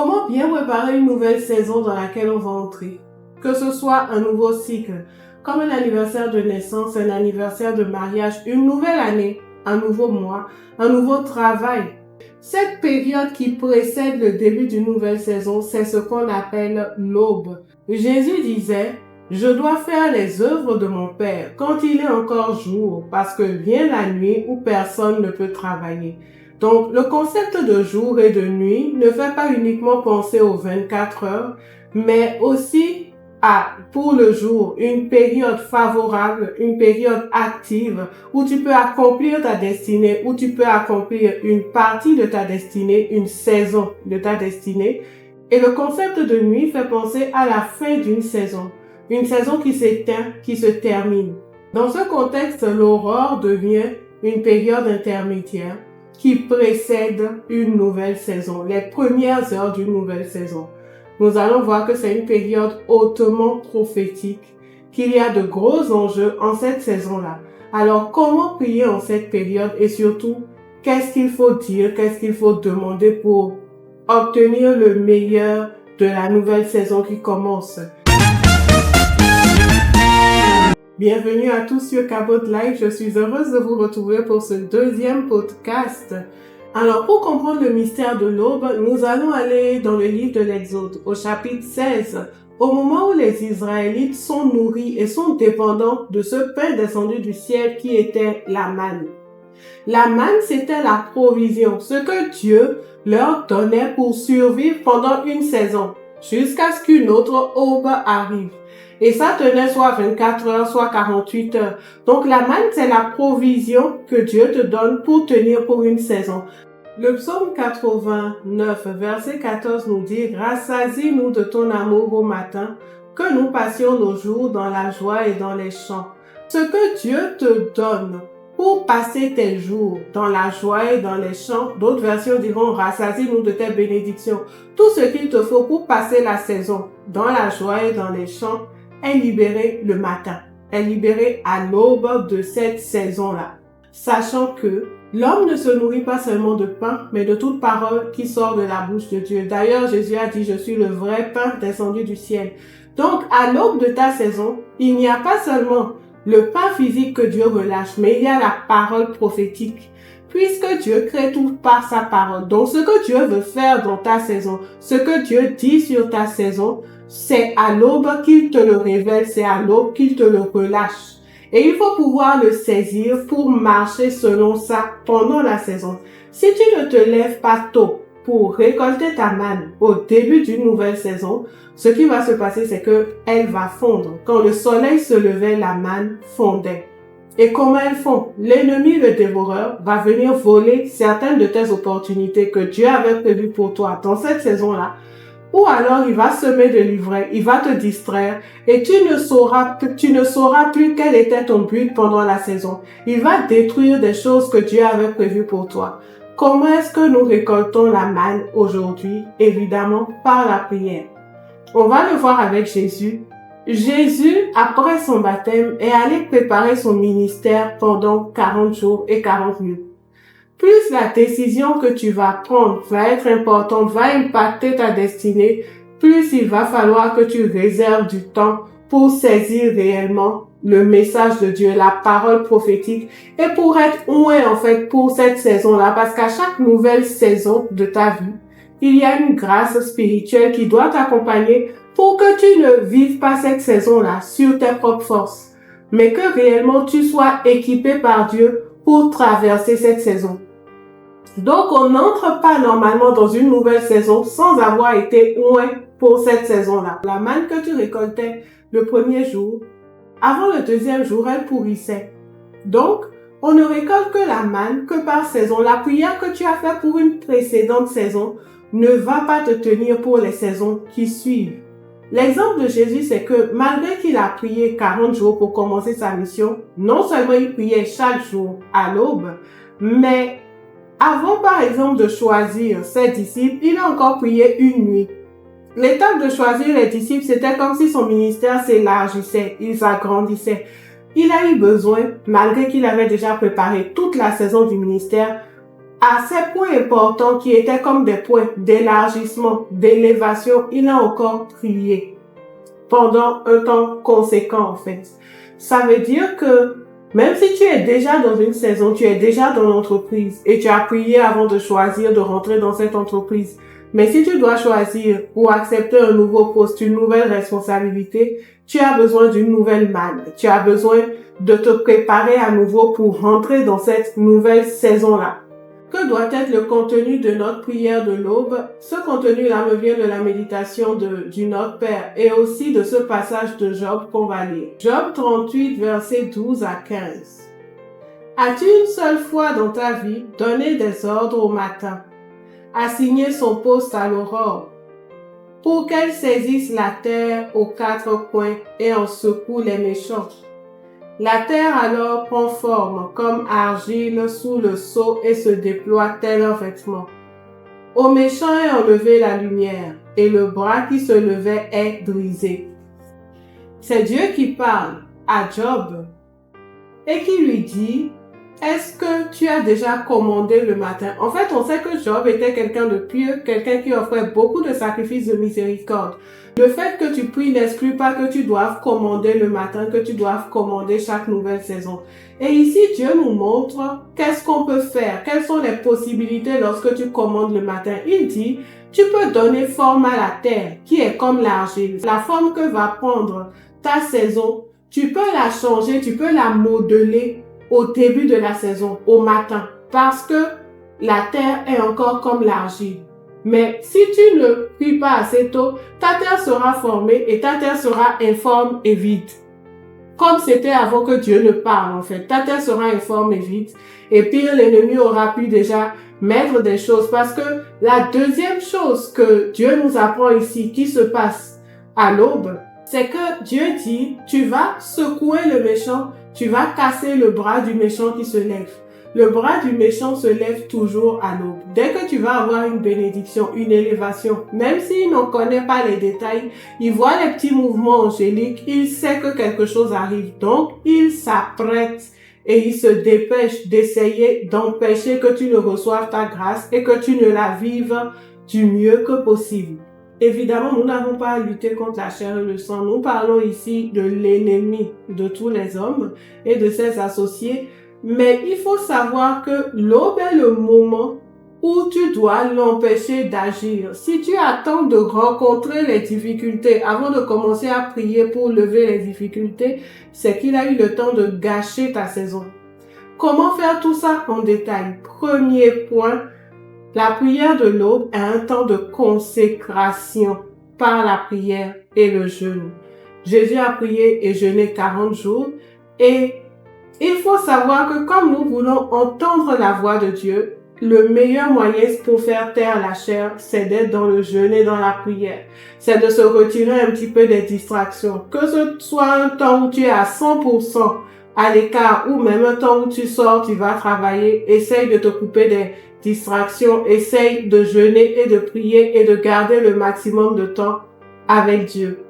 Comment bien préparer une nouvelle saison dans laquelle on va entrer? Que ce soit un nouveau cycle, comme un anniversaire de naissance, un anniversaire de mariage, une nouvelle année, un nouveau mois, un nouveau travail. Cette période qui précède le début d'une nouvelle saison, c'est ce qu'on appelle l'aube. Jésus disait: je dois faire les œuvres de mon Père quand il est encore jour, parce que vient la nuit où personne ne peut travailler. Donc, le concept de jour et de nuit ne fait pas uniquement penser aux 24 heures, mais aussi pour le jour, une période favorable, une période active où tu peux accomplir ta destinée, où tu peux accomplir une partie de ta destinée, une saison de ta destinée. Et le concept de nuit fait penser à la fin d'une saison. Une saison qui s'éteint, qui se termine. Dans ce contexte, l'aurore devient une période intermédiaire qui précède une nouvelle saison, les premières heures d'une nouvelle saison. Nous allons voir que c'est une période hautement prophétique, qu'il y a de gros enjeux en cette saison-là. Alors, comment prier en cette période et surtout, qu'est-ce qu'il faut dire, qu'est-ce qu'il faut demander pour obtenir le meilleur de la nouvelle saison qui commence? Bienvenue à tous sur Cabot Live, je suis heureuse de vous retrouver pour ce deuxième podcast. Alors, pour comprendre le mystère de l'aube, nous allons aller dans le livre de l'Exode, au chapitre 16, au moment où les Israélites sont nourris et sont dépendants de ce pain descendu du ciel qui était la manne. La manne, c'était la provision, ce que Dieu leur donnait pour survivre pendant une saison, jusqu'à ce qu'une autre aube arrive. Et ça tenait soit 24 heures, soit 48 heures. Donc la manne, c'est la provision que Dieu te donne pour tenir pour une saison. Le psaume 89, verset 14 nous dit: rassasie-nous de ton amour au matin, que nous passions nos jours dans la joie et dans les chants. Ce que Dieu te donne pour passer tes jours dans la joie et dans les chants, d'autres versions diront: rassasie-nous de tes bénédictions. Tout ce qu'il te faut pour passer la saison dans la joie et dans les chants est libéré le matin, est libéré à l'aube de cette saison-là. Sachant que l'homme ne se nourrit pas seulement de pain, mais de toute parole qui sort de la bouche de Dieu. D'ailleurs, Jésus a dit: je suis le vrai pain descendu du ciel. Donc, à l'aube de ta saison, il n'y a pas seulement le pain physique que Dieu relâche, mais il y a la parole prophétique. Puisque Dieu crée tout par sa parole. Donc, ce que Dieu veut faire dans ta saison, ce que Dieu dit sur ta saison, c'est à l'aube qu'il te le révèle, c'est à l'aube qu'il te le relâche. Et il faut pouvoir le saisir pour marcher selon ça pendant la saison. Si tu ne te lèves pas tôt pour récolter ta manne au début d'une nouvelle saison, ce qui va se passer, c'est que elle va fondre. Quand le soleil se levait, la manne fondait. Et comment elle fond? L'ennemi, le dévoreur, va venir voler certaines de tes opportunités que Dieu avait prévues pour toi dans cette saison-là. Ou alors il va semer de l'ivraie, il va te distraire et tu ne sauras plus quel était ton but pendant la saison. Il va détruire des choses que Dieu avait prévues pour toi. Comment est-ce que nous récoltons la manne aujourd'hui? Évidemment, par la prière. On va le voir avec Jésus. Jésus, après son baptême, est allé préparer son ministère pendant 40 jours et 40 nuits. Plus la décision que tu vas prendre va être importante, va impacter ta destinée, plus il va falloir que tu réserves du temps pour saisir réellement le message de Dieu, la parole prophétique, et pour être oué en fait pour cette saison-là, parce qu'à chaque nouvelle saison de ta vie, il y a une grâce spirituelle qui doit t'accompagner pour que tu ne vives pas cette saison-là sur tes propres forces, mais que réellement tu sois équipé par Dieu pour traverser cette saison. Donc, on n'entre pas normalement dans une nouvelle saison sans avoir été oué pour cette saison-là. La manne que tu récoltais le premier jour, avant le deuxième jour, elle pourrissait. Donc, on ne récolte que la manne que par saison. La prière que tu as faite pour une précédente saison ne va pas te tenir pour les saisons qui suivent. L'exemple de Jésus, c'est que malgré qu'il a prié 40 jours pour commencer sa mission, non seulement il priait chaque jour à l'aube, mais avant, par exemple, de choisir ses disciples, il a encore prié une nuit. L'étape de choisir les disciples, c'était comme si son ministère s'élargissait, il s'agrandissait. Il a eu besoin, malgré qu'il avait déjà préparé toute la saison du ministère, À ces points importants qui étaient comme des points d'élargissement, d'élévation, il a encore prié pendant un temps conséquent en fait. Ça veut dire que même si tu es déjà dans une saison, tu es déjà dans l'entreprise et tu as prié avant de choisir de rentrer dans cette entreprise, mais si tu dois choisir ou accepter un nouveau poste, une nouvelle responsabilité, tu as besoin d'une nouvelle manne. Tu as besoin de te préparer à nouveau pour rentrer dans cette nouvelle saison-là. Que doit être le contenu de notre prière de l'aube? Ce contenu-là me vient de la méditation du Notre Père et aussi de ce passage de Job qu'on va lire. Job 38, versets 12 à 15. As-tu une seule fois dans ta vie donné des ordres au matin, assigné son poste à l'aurore, pour qu'elle saisisse la terre aux quatre coins et en secoue les méchants? La terre alors prend forme comme argile sous le sceau et se déploie tel un vêtement. Aux méchants est enlevée la lumière, et le bras qui se levait est brisé. C'est Dieu qui parle à Job et qui lui dit: est-ce que tu as déjà commandé le matin? En fait, on sait que Job était quelqu'un de pieux, quelqu'un qui offrait beaucoup de sacrifices de miséricorde. Le fait que tu pries n'exclut pas que tu doives commander le matin, que tu doives commander chaque nouvelle saison. Et ici, Dieu nous montre qu'est-ce qu'on peut faire, quelles sont les possibilités lorsque tu commandes le matin. Il dit: tu peux donner forme à la terre, qui est comme l'argile. La forme que va prendre ta saison, tu peux la changer, tu peux la modeler au début de la saison, au matin, parce que la terre est encore comme l'argile. Mais si tu ne pries pas assez tôt, ta terre sera formée et ta terre sera informe et vide. Comme c'était avant que Dieu ne parle en fait. Ta terre sera informe et vide. Et pire, l'ennemi aura pu déjà mettre des choses. Parce que la deuxième chose que Dieu nous apprend ici, qui se passe à l'aube, c'est que Dieu dit: tu vas secouer le méchant, tu vas casser le bras du méchant qui se lève. Le bras du méchant se lève toujours à l'aube. Dès que tu vas avoir une bénédiction, une élévation, même s'il n'en connaît pas les détails, il voit les petits mouvements angéliques, il sait que quelque chose arrive. Donc, il s'apprête et il se dépêche d'essayer d'empêcher que tu ne reçoives ta grâce et que tu ne la vives du mieux que possible. Évidemment, nous n'avons pas à lutter contre la chair et le sang. Nous parlons ici de l'ennemi de tous les hommes et de ses associés. Mais il faut savoir que l'aube est le moment où tu dois l'empêcher d'agir. Si tu attends de rencontrer les difficultés avant de commencer à prier pour lever les difficultés, c'est qu'il a eu le temps de gâcher ta saison. Comment faire tout ça en détail? Premier point, la prière de l'aube est un temps de consécration par la prière et le jeûne. Jésus a prié et jeûné 40 jours et il faut savoir que comme nous voulons entendre la voix de Dieu, le meilleur moyen pour faire taire la chair, c'est d'être dans le jeûne et dans la prière. C'est de se retirer un petit peu des distractions. Que ce soit un temps où tu es à 100% à l'écart ou même un temps où tu sors, tu vas travailler, essaye de te couper des distractions, essaye de jeûner et de prier et de garder le maximum de temps avec Dieu.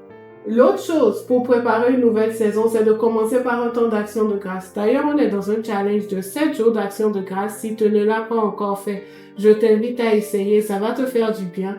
L'autre chose pour préparer une nouvelle saison, c'est de commencer par un temps d'action de grâce. D'ailleurs, on est dans un challenge de 7 jours d'action de grâce. Si tu ne l'as pas encore fait, je t'invite à essayer, ça va te faire du bien.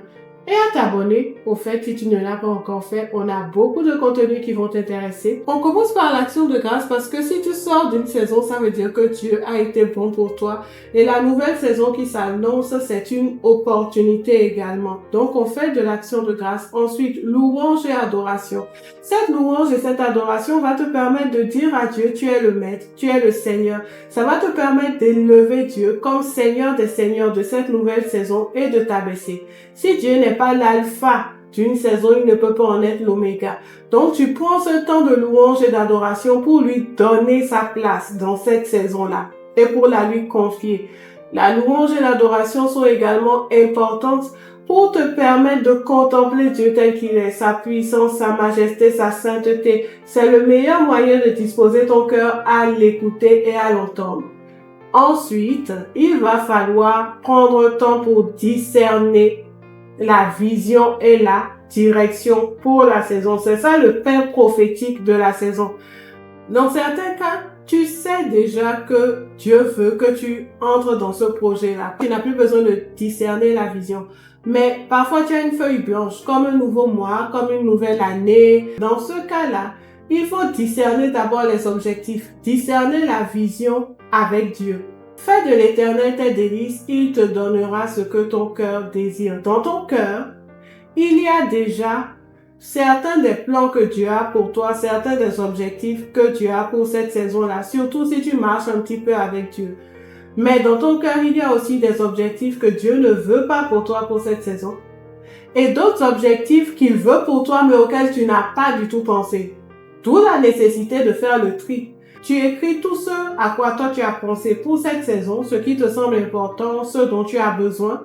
Et à t'abonner au fait si tu ne l'as pas encore fait. On a beaucoup de contenus qui vont t'intéresser. On commence par l'action de grâce parce que si tu sors d'une saison, ça veut dire que Dieu a été bon pour toi. Et la nouvelle saison qui s'annonce, c'est une opportunité également. Donc, on fait de l'action de grâce. Ensuite, louange et adoration. Cette louange et cette adoration va te permettre de dire à Dieu: tu es le Maître, tu es le Seigneur. Ça va te permettre d'élever Dieu comme Seigneur des Seigneurs de cette nouvelle saison et de t'abaisser. Si Dieu n'est pas l'alpha d'une saison, il ne peut pas en être l'oméga. Donc, tu prends ce temps de louange et d'adoration pour lui donner sa place dans cette saison-là et pour la lui confier. La louange et l'adoration sont également importantes pour te permettre de contempler Dieu tel qu'il est, sa puissance, sa majesté, sa sainteté. C'est le meilleur moyen de disposer ton cœur à l'écouter et à l'entendre. Ensuite, il va falloir prendre le temps pour discerner la vision et la direction pour la saison. C'est ça le pain prophétique de la saison. Dans certains cas, tu sais déjà que Dieu veut que tu entres dans ce projet-là. Tu n'as plus besoin de discerner la vision. Mais parfois, tu as une feuille blanche, comme un nouveau mois, comme une nouvelle année. Dans ce cas-là, il faut discerner d'abord les objectifs, discerner la vision avec Dieu. Fais de l'Éternel tes délices, il te donnera ce que ton cœur désire. Dans ton cœur, il y a déjà certains des plans que Dieu a pour toi, certains des objectifs que Dieu a pour cette saison-là, surtout si tu marches un petit peu avec Dieu. Mais dans ton cœur, il y a aussi des objectifs que Dieu ne veut pas pour toi pour cette saison. Et d'autres objectifs qu'il veut pour toi, mais auxquels tu n'as pas du tout pensé. D'où la nécessité de faire le tri. Tu écris tout ce à quoi toi tu as pensé pour cette saison, ce qui te semble important, ce dont tu as besoin.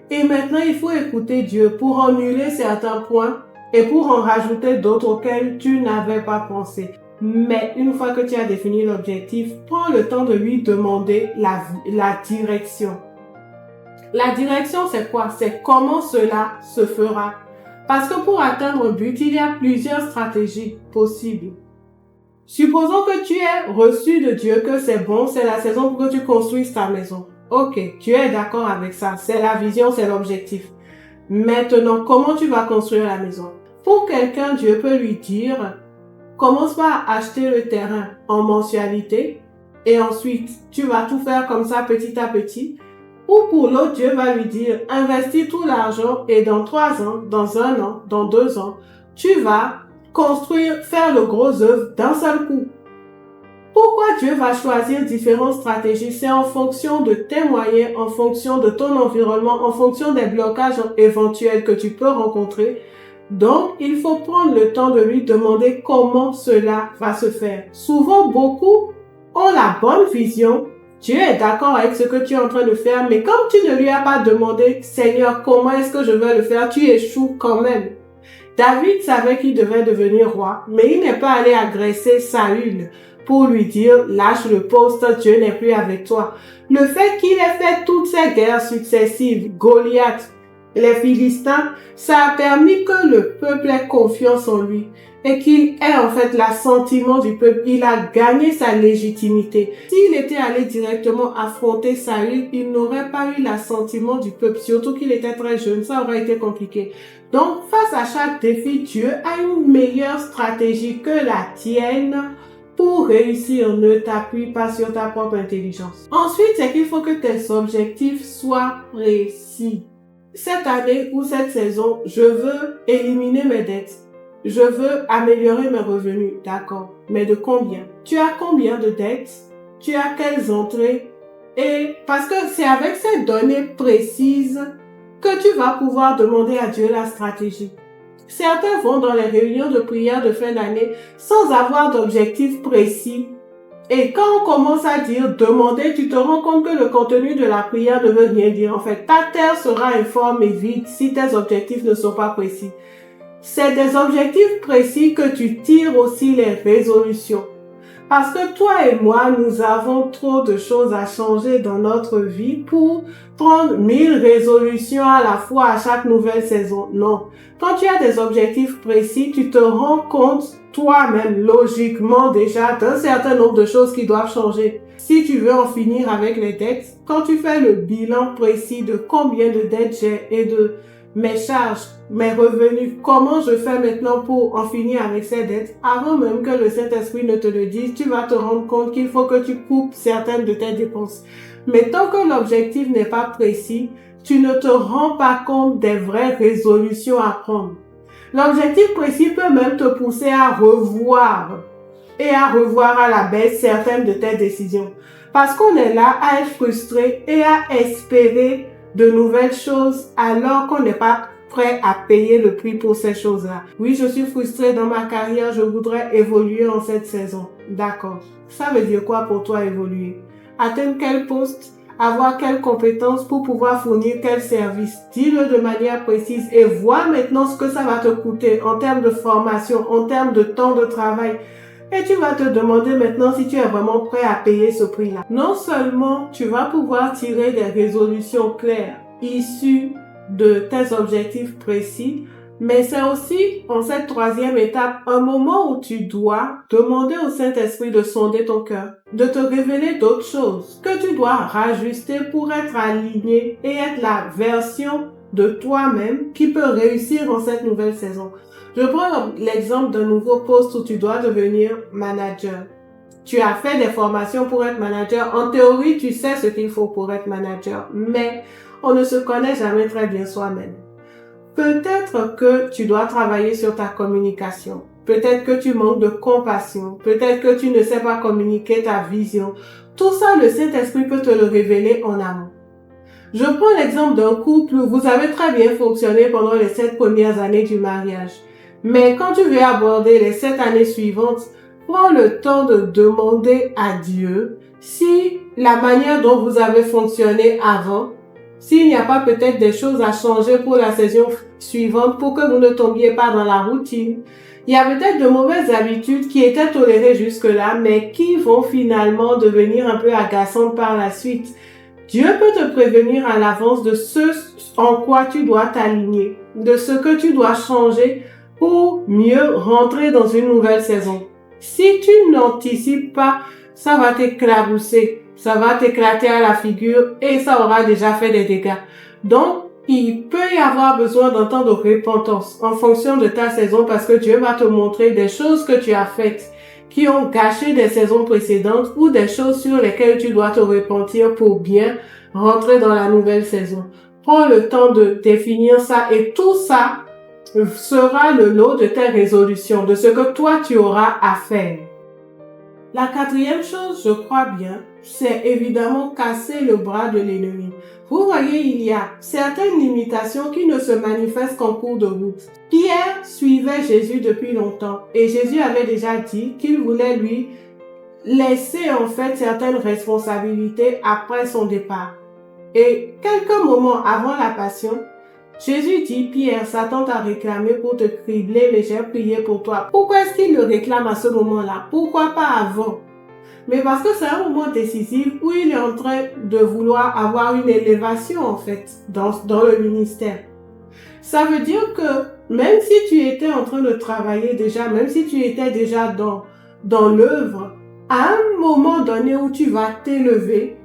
Et maintenant, il faut écouter Dieu pour annuler certains points et pour en rajouter d'autres auxquels tu n'avais pas pensé. Mais une fois que tu as défini l'objectif, prends le temps de lui demander la direction. La direction, c'est quoi? C'est comment cela se fera. Parce que pour atteindre un but, il y a plusieurs stratégies possibles. Supposons que tu aies reçu de Dieu que c'est bon, c'est la saison pour que tu construises ta maison. Ok, tu es d'accord avec ça. C'est la vision, c'est l'objectif. Maintenant, comment tu vas construire la maison? Pour quelqu'un, Dieu peut lui dire, commence par acheter le terrain en mensualité et ensuite, tu vas tout faire comme ça petit à petit. Ou pour l'autre, Dieu va lui dire, investis tout l'argent et dans 3 ans, dans 1 an, dans 2 ans, tu vas construire, faire le gros œuvre d'un seul coup. Pourquoi Dieu va choisir différentes stratégies? C'est en fonction de tes moyens, en fonction de ton environnement, en fonction des blocages éventuels que tu peux rencontrer. Donc, il faut prendre le temps de lui demander comment cela va se faire. Souvent, beaucoup ont la bonne vision. Dieu est d'accord avec ce que tu es en train de faire, mais comme tu ne lui as pas demandé, Seigneur, comment est-ce que je vais le faire, tu échoues quand même. David savait qu'il devait devenir roi, mais il n'est pas allé agresser Saül pour lui dire, lâche le poste, Dieu n'est plus avec toi. Le fait qu'il ait fait toutes ces guerres successives, Goliath, les Philistins, ça a permis que le peuple ait confiance en lui et qu'il ait en fait l'assentiment du peuple. Il a gagné sa légitimité. S'il était allé directement affronter Saül, il n'aurait pas eu l'assentiment du peuple, surtout qu'il était très jeune, ça aurait été compliqué. Donc, face à chaque défi, Dieu a une meilleure stratégie que la tienne pour réussir. Ne t'appuie pas sur ta propre intelligence. Ensuite, c'est qu'il faut que tes objectifs soient précis. Cette année ou cette saison, je veux éliminer mes dettes. Je veux améliorer mes revenus. D'accord. Mais de combien? Tu as combien de dettes? Tu as quelles entrées? Et parce que c'est avec ces données précises que tu vas pouvoir demander à Dieu la stratégie. Certains vont dans les réunions de prière de fin d'année sans avoir d'objectif précis. Et quand on commence à dire demander, tu te rends compte que le contenu de la prière ne veut rien dire. En fait, ta terre sera informe et vide si tes objectifs ne sont pas précis. C'est des objectifs précis que tu tires aussi les résolutions. Parce que toi et moi, nous avons trop de choses à changer dans notre vie pour prendre 1000 résolutions à la fois à chaque nouvelle saison. Non. Quand tu as des objectifs précis, tu te rends compte toi-même, logiquement déjà, d'un certain nombre de choses qui doivent changer. Si tu veux en finir avec les dettes, quand tu fais le bilan précis de combien de dettes j'ai et de mes charges, mes revenus, comment je fais maintenant pour en finir avec ces dettes, avant même que le Saint-Esprit ne te le dise, tu vas te rendre compte qu'il faut que tu coupes certaines de tes dépenses. Mais tant que l'objectif n'est pas précis, tu ne te rends pas compte des vraies résolutions à prendre. L'objectif précis peut même te pousser à revoir à la baisse certaines de tes décisions. Parce qu'on est là à être frustré et à espérer de nouvelles choses alors qu'on n'est pas prêt à payer le prix pour ces choses-là. Oui, je suis frustré dans ma carrière, je voudrais évoluer en cette saison. D'accord. Ça veut dire quoi pour toi évoluer? Atteindre quel poste? Avoir quelles compétences pour pouvoir fournir quel service? Dis-le de manière précise et vois maintenant ce que ça va te coûter en termes de formation, en termes de temps de travail. Et tu vas te demander maintenant si tu es vraiment prêt à payer ce prix-là. Non seulement tu vas pouvoir tirer des résolutions claires issues de tes objectifs précis, Mais c'est aussi, en cette troisième étape, un moment où tu dois demander au Saint-Esprit de sonder ton cœur, de te révéler d'autres choses que tu dois rajuster pour être aligné et être la version de toi-même qui peut réussir en cette nouvelle saison. Je prends l'exemple d'un nouveau poste où tu dois devenir manager. Tu as fait des formations pour être manager. En théorie, tu sais ce qu'il faut pour être manager, mais on ne se connaît jamais très bien soi-même. Peut-être que tu dois travailler sur ta communication. Peut-être que tu manques de compassion. Peut-être que tu ne sais pas communiquer ta vision. Tout ça, le Saint-Esprit peut te le révéler en amont. Je prends l'exemple d'un couple où vous avez très bien fonctionné pendant les 7 premières années du mariage. Mais quand tu veux aborder les 7 années suivantes, prends le temps de demander à Dieu si la manière dont vous avez fonctionné avant, s'il n'y a pas peut-être des choses à changer pour la saison suivante pour que vous ne tombiez pas dans la routine. Il y a peut-être de mauvaises habitudes qui étaient tolérées jusque-là, mais qui vont finalement devenir un peu agaçantes par la suite. Dieu peut te prévenir à l'avance de ce en quoi tu dois t'aligner, de ce que tu dois changer pour mieux rentrer dans une nouvelle saison. Si tu n'anticipes pas, ça va t'éclabousser, ça va t'éclater à la figure et ça aura déjà fait des dégâts. Donc, il peut y avoir besoin d'un temps de repentance en fonction de ta saison parce que Dieu va te montrer des choses que tu as faites qui ont gâché des saisons précédentes ou des choses sur lesquelles tu dois te repentir pour bien rentrer dans la nouvelle saison. Prends le temps de définir ça et tout ça sera le lot de tes résolutions, de ce que toi tu auras à faire. La quatrième chose, je crois bien, c'est évidemment casser le bras de l'ennemi. Vous voyez, il y a certaines limitations qui ne se manifestent qu'en cours de route. Pierre suivait Jésus depuis longtemps et Jésus avait déjà dit qu'il voulait lui laisser en fait certaines responsabilités après son départ. Et quelques moments avant la passion, Jésus dit, Pierre, Satan t'a réclamé pour te cribler, mais j'ai prié pour toi. Pourquoi est-ce qu'il le réclame à ce moment-là? Pourquoi pas avant? Mais parce que c'est un moment décisif où il est en train de vouloir avoir une élévation en fait dans le ministère. Ça veut dire que même si tu étais en train de travailler déjà, même si tu étais déjà dans l'œuvre, à un moment donné où tu vas t'élever,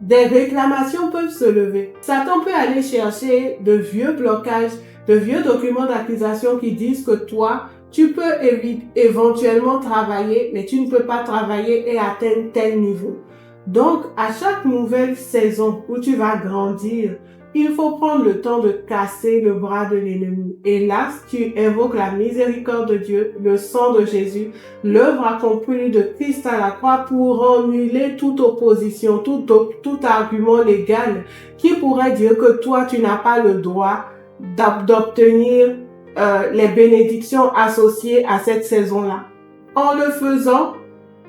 des réclamations peuvent se lever. Satan peut aller chercher de vieux blocages, de vieux documents d'accusation qui disent que toi, tu peux éventuellement travailler, mais tu ne peux pas travailler et atteindre tel niveau. Donc, à chaque nouvelle saison où tu vas grandir, il faut prendre le temps de casser le bras de l'ennemi. Et là, tu invoques la miséricorde de Dieu, le sang de Jésus, l'œuvre accomplie de Christ à la croix pour annuler toute opposition, tout argument légal qui pourrait dire que toi, tu n'as pas le droit d'obtenir les bénédictions associées à cette saison-là. En le faisant,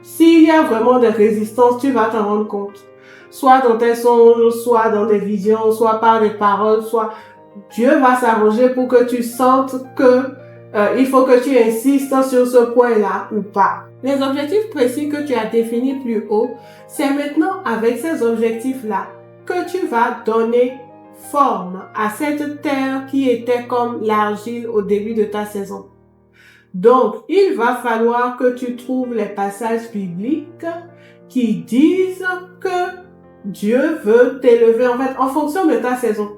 s'il y a vraiment des résistances, tu vas t'en rendre compte. Soit dans tes songes, soit dans des visions, soit par des paroles, soit Dieu va s'arranger pour que tu sentes que il faut que tu insistes sur ce point-là ou pas. Les objectifs précis que tu as définis plus haut, c'est maintenant avec ces objectifs-là que tu vas donner forme à cette terre qui était comme l'argile au début de ta saison. Donc, il va falloir que tu trouves les passages bibliques qui disent que Dieu veut t'élever en fait en fonction de ta saison.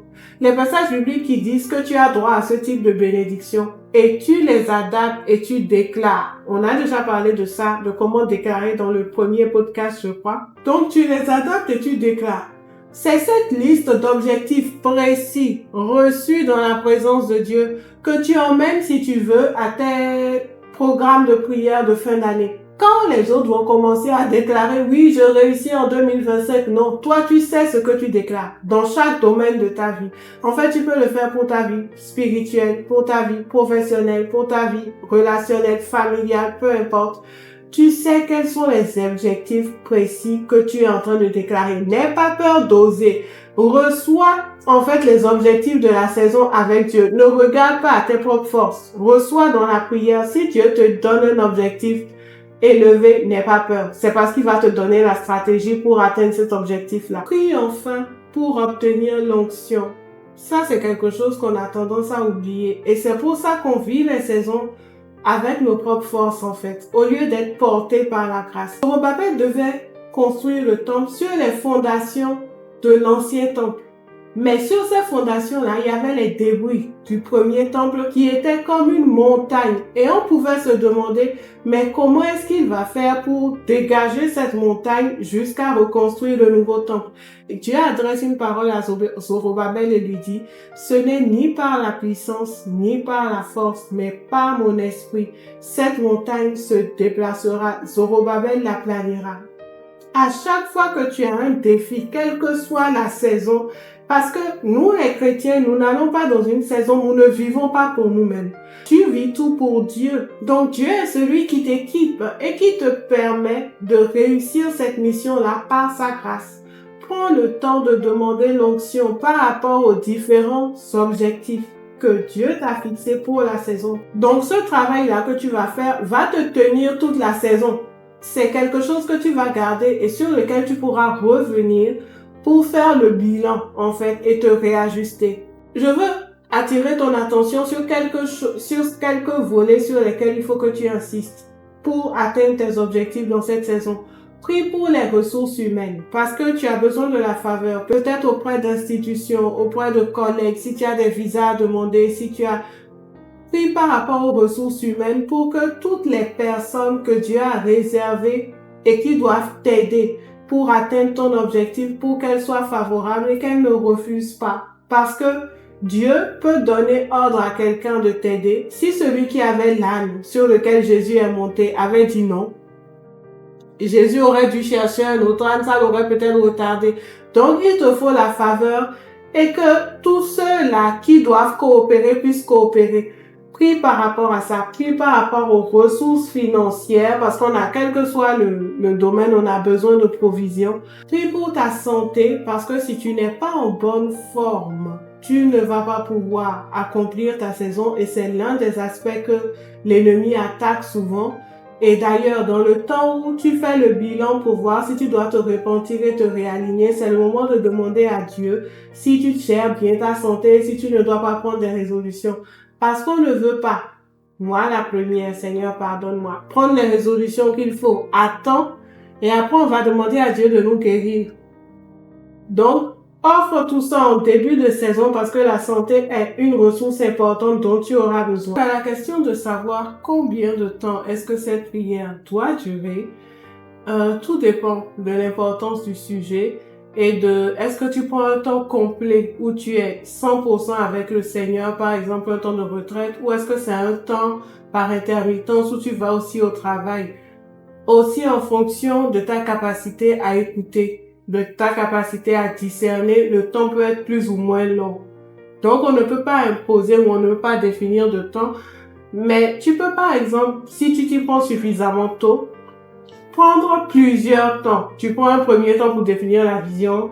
Les passages bibliques qui disent que tu as droit à ce type de bénédiction et tu les adaptes et tu déclares. On a déjà parlé de ça, de comment déclarer dans le premier podcast, je crois. Donc, tu les adaptes et tu déclares. C'est cette liste d'objectifs précis reçus dans la présence de Dieu que tu emmènes, si tu veux, à tes programmes de prière de fin d'année. Quand les autres vont commencer à déclarer « Oui, je réussis en 2025 », non, toi tu sais ce que tu déclares dans chaque domaine de ta vie. En fait, tu peux le faire pour ta vie spirituelle, pour ta vie professionnelle, pour ta vie relationnelle, familiale, peu importe. Tu sais quels sont les objectifs précis que tu es en train de déclarer. N'aie pas peur d'oser. Reçois en fait les objectifs de la saison avec Dieu. Ne regarde pas à tes propres forces. Reçois dans la prière. Si Dieu te donne un objectif élevé, n'aie pas peur. C'est parce qu'il va te donner la stratégie pour atteindre cet objectif-là. Prie enfin pour obtenir l'onction Ça, c'est quelque chose qu'on a tendance à oublier. Et c'est pour ça qu'on vit les saisons avec nos propres forces, en fait, au lieu d'être portés par la grâce. Zorobabel devait construire le temple sur les fondations de l'ancien temple. Mais sur ces fondations-là, il y avait les débris du premier temple qui étaient comme une montagne. Et on pouvait se demander, mais comment est-ce qu'il va faire pour dégager cette montagne jusqu'à reconstruire le nouveau temple? Et Dieu adresse une parole à Zorobabel et lui dit, ce n'est ni par la puissance, ni par la force, mais par mon esprit. Cette montagne se déplacera. Zorobabel la planera. À chaque fois que tu as un défi, quelle que soit la saison, parce que nous, les chrétiens, nous n'allons pas dans une saison, nous ne vivons pas pour nous-mêmes. Tu vis tout pour Dieu. Donc Dieu est celui qui t'équipe et qui te permet de réussir cette mission-là par sa grâce. Prends le temps de demander l'onction par rapport aux différents objectifs que Dieu t'a fixés pour la saison. Donc ce travail-là que tu vas faire va te tenir toute la saison. C'est quelque chose que tu vas garder et sur lequel tu pourras revenir pour faire le bilan, en fait, et te réajuster. Je veux attirer ton attention sur quelques volets sur lesquels il faut que tu insistes pour atteindre tes objectifs dans cette saison. Prie pour les ressources humaines parce que tu as besoin de la faveur, peut-être auprès d'institutions, auprès de collègues, si tu as des visas à demander, si tu as prie par rapport aux ressources humaines pour que toutes les personnes que Dieu a réservées et qui doivent t'aider pour atteindre ton objectif, pour qu'elles soient favorables et qu'elles ne refusent pas. Parce que Dieu peut donner ordre à quelqu'un de t'aider. Si celui qui avait l'âne sur lequel Jésus est monté avait dit non, Jésus aurait dû chercher un autre âne, ça l'aurait peut-être retardé. Donc il te faut la faveur et que tous ceux-là qui doivent coopérer puissent coopérer. Prie par rapport à ça, prie par rapport aux ressources financières, parce qu'on a, quel que soit le domaine, on a besoin de provisions. Prie pour ta santé, parce que si tu n'es pas en bonne forme, tu ne vas pas pouvoir accomplir ta saison et c'est l'un des aspects que l'ennemi attaque souvent. Et d'ailleurs, dans le temps où tu fais le bilan pour voir si tu dois te repentir et te réaligner, c'est le moment de demander à Dieu si tu gères bien ta santé, si tu ne dois pas prendre des résolutions. Parce qu'on ne veut pas, moi la première, Seigneur, pardonne-moi, prendre les résolutions qu'il faut à temps et après on va demander à Dieu de nous guérir. Donc, offre tout ça en début de saison parce que la santé est une ressource importante dont tu auras besoin. À la question de savoir combien de temps est-ce que cette prière doit durer, tout dépend de l'importance du sujet et de est-ce que tu prends un temps complet où tu es 100% avec le Seigneur, par exemple un temps de retraite, ou est-ce que c'est un temps par intermittence où tu vas aussi au travail, aussi en fonction de ta capacité à écouter, de ta capacité à discerner, le temps peut être plus ou moins long. Donc on ne peut pas imposer ou on ne peut pas définir de temps, mais tu peux par exemple, si tu t'y prends suffisamment tôt, prendre plusieurs temps. Tu prends un premier temps pour définir la vision,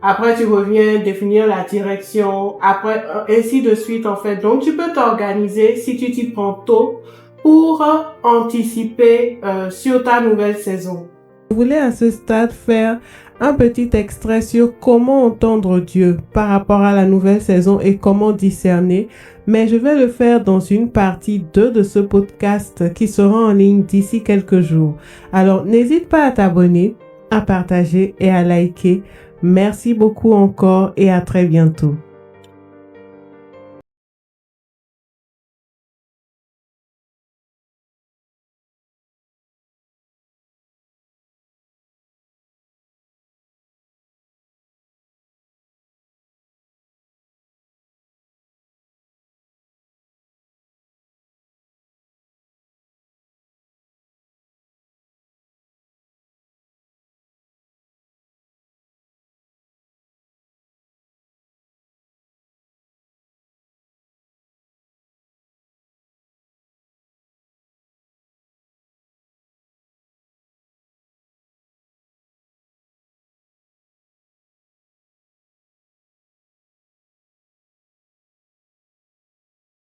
après tu reviens définir la direction, après ainsi de suite en fait. Donc tu peux t'organiser si tu t'y prends tôt pour anticiper sur ta nouvelle saison. Je voulais à ce stade faire un petit extrait sur comment entendre Dieu par rapport à la nouvelle saison et comment discerner, mais je vais le faire dans une partie 2 de ce podcast qui sera en ligne d'ici quelques jours. Alors n'hésite pas à t'abonner, à partager et à liker. Merci beaucoup encore et à très bientôt.